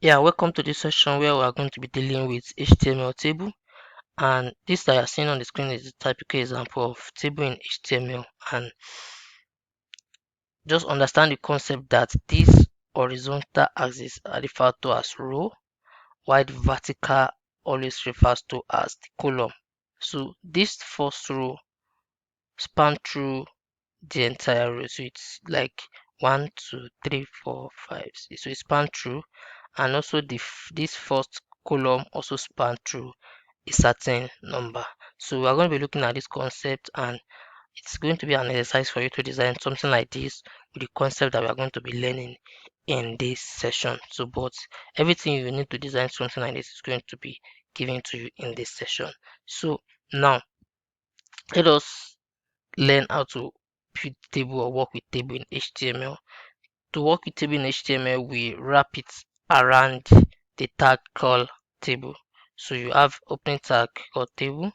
Yeah, welcome to this session where we are going to be dealing with HTML table, and this that you are seeing on the screen is a typical example of table in HTML. And just understand the concept that these horizontal axes are referred to as row, while the vertical always refers to as the column. So this first row span through the entire row, so it's like 1 2 3 4 5 6. So it span through, and also this first column also span through a certain number. So we are going to be looking at this concept, and it's going to be an exercise for you to design something like this with the concept that we are going to be learning in this session. So but everything you need to design something like this is going to be given to you in this session. So now let us learn how to build table or work with table in HTML. To work with table in HTML, we wrap it around the tag called table. So you have opening tag called table,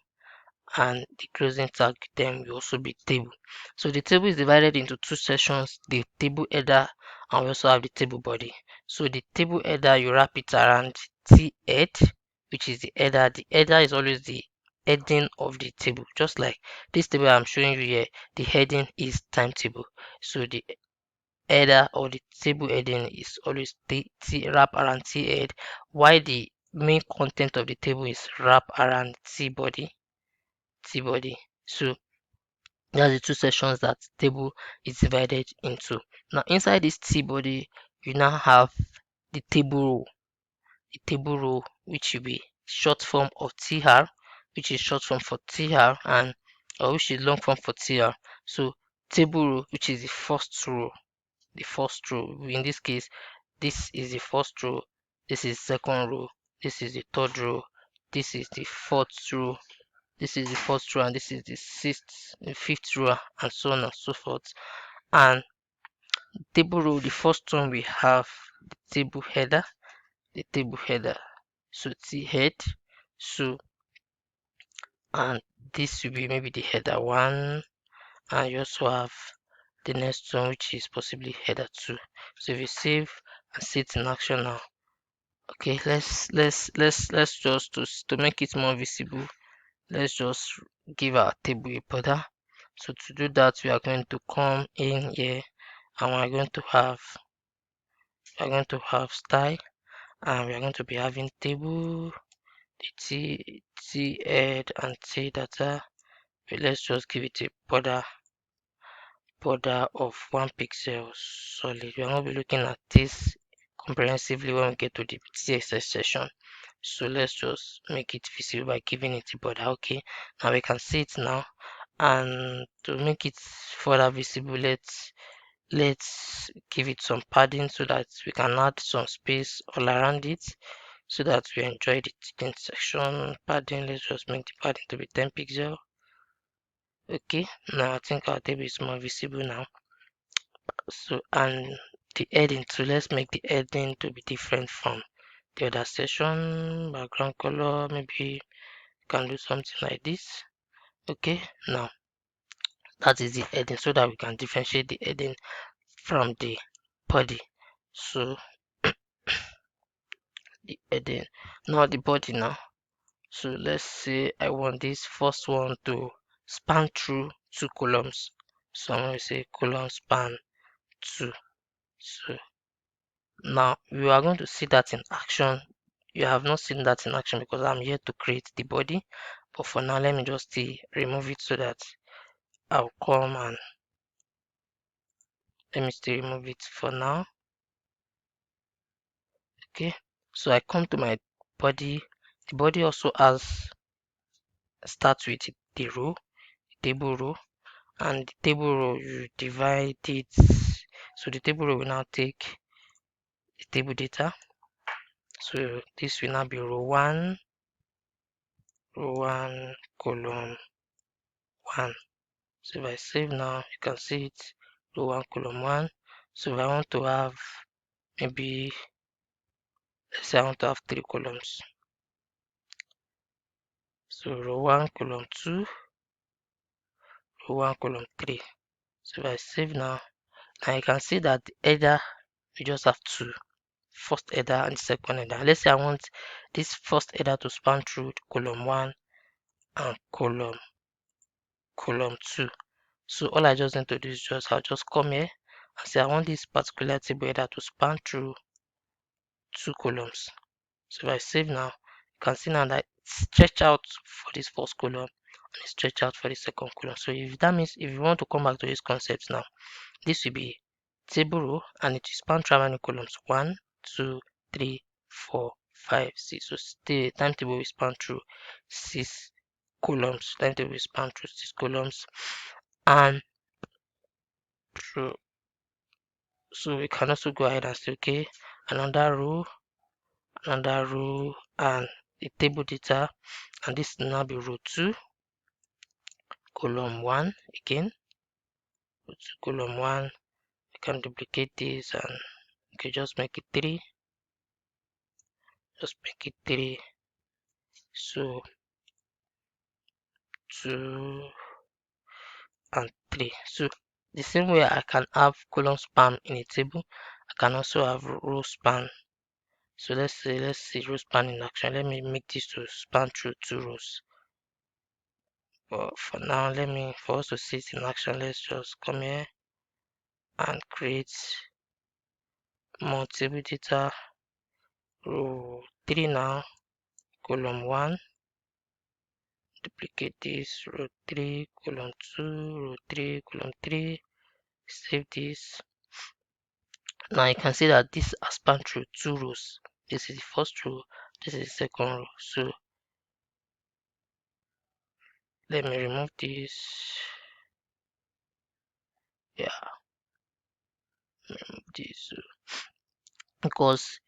and the closing tag then will also be table. So the table is divided into two sections, the table header, and we also have the table body. So the table header, you wrap it around Thead, which is the header. The header is always the heading of the table, just like this table I'm showing you here. The heading is timetable, so the header or the table heading is always wrap around Thead, while the main content of the table is wrap around Tbody. So that's the two sections that table is divided into. Now inside this Tbody, you now have the table row. The table row, which will be short form of TR, which is short form for TR, and or which is long form for TR. So table row, which is the first row. The first row. In this case, this is the first row, this is second row, this is the third row, this is the fourth row, this is the first row, and this is the fifth row, and so on and so forth. And table row, the first one we have the table header, the table header. So T head. So and this will be maybe the header one, and you also have the next one, which is possibly header two. So if you save and see it in action now. Okay, let's just to make it more visible, let's just give our table a border. So to do that, we are going to come in here, and we are going to have style, and we are going to be having table, the t head and t data. But let's just give it a border of 1 pixel solid. We are going to be looking at this comprehensively when we get to the CSS session. So let's just make it visible by giving it a border. Okay, now we can see it now, and to make it further visible, let's give it some padding so that we can add some space all around it so that we enjoy the thin section padding. Let's just make the padding to be 10 pixel. Okay, now I think our table is more visible now. So and the heading, so let's make the heading to be different from the other section. Background color, maybe can do something like this. Okay, now that is the heading, so that we can differentiate the heading from the body. So the heading, now the body now. So let's say I want this first one to span through two columns. So I'm going to say column span 2. So now you are going to see that in action. You have not seen that in action because I'm here to create the body, but for now let me just remove it so that I'll come and let me still remove it for now. Okay, so I come to my body. The body also has starts with the row, table row, and the table row you divide it. So the table row will now take the table data. So this will now be row 1, column 1. So if I save now, you can see it, row 1, column 1. So if I want to have maybe, let's say I want to have 3 columns. So row 1, column 2, row 1, column 3. So if I save now, you can see that the header we just have 2 first header and the second header. Let's say I want this first header to span through column 1 and column 2. So all I just need to do is I'll just come here and say I want this particular table header to span through 2 columns. So if I save now, you can see now that it's stretched out for this first column and it's stretched out for the second column. So if that means if you want to come back to this concept now, this will be table row and it will span through how many columns? 1, 2, 3, 4, 5, 6. So the timetable will span through 6 columns. Timetable will span through 6 columns and through. So we can also go ahead and say okay, another row, and the table data, and this will now be row 2, column 1 again. Row 2, column 1. You can duplicate this and okay, just make it 3. Just make it 3. So 2 and 3. So the same way I can have column span in a table, I can also have row span. So let's see row span in action. Let me make this to span through 2 rows. But for now, for us to see it in action, let's just come here and create more table data. Row 3 now, column 1. Duplicate this, row 3, column 2, row 3, column 3. Save this. Now you can see that this has spanned through 2 rows. This is the first row, this is the second row. So let me remove this. Yeah, remove this because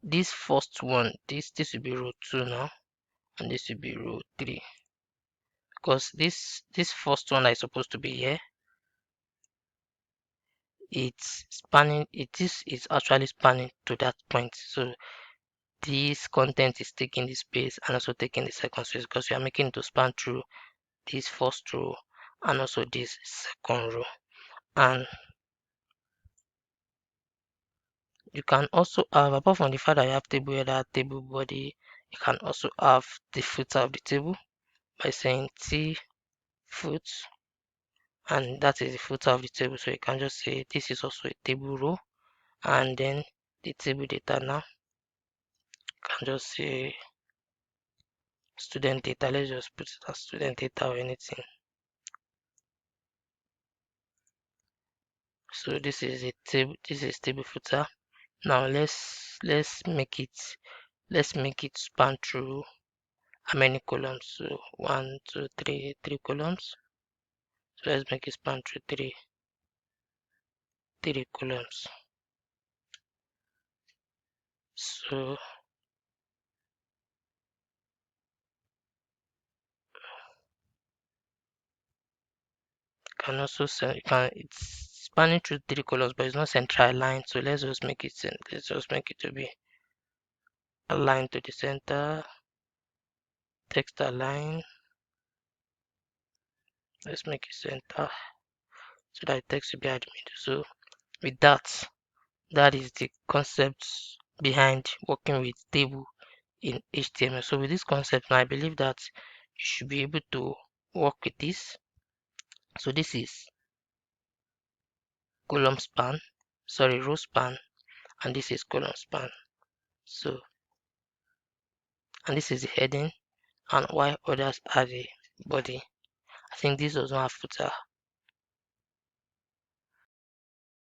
this first one, this will be row 2 now, and this will be row 3. Because this first one that is supposed to be here, it's spanning. It's actually spanning to that point. So this content is taking the space and also taking the second space because we are making it to span through this first row and also this second row. And you can also have, apart from the fact that you have table header, table body, you can also have the footer of the table by saying tfoot, and that is the footer of the table. So you can just say this is also a table row, and then the table data now you can just say student data. Let's just put it as student data or anything. So this is a table, this is table footer. Now let's make it span through how many columns? So 1, 2, 3, 3 columns. So let's make it span through 3 columns. So can also say it's spanning through 3 columns, but it's not central aligned. So let's just make it to be aligned to the center. Text align. Let's make it center so that text will be at the middle. So with that is the concept behind working with table in HTML. So with this concept now, I believe that you should be able to work with this. So this is column span, sorry, row span, and this is column span. So, and this is the heading, and while others have a body. I think this does not have footer.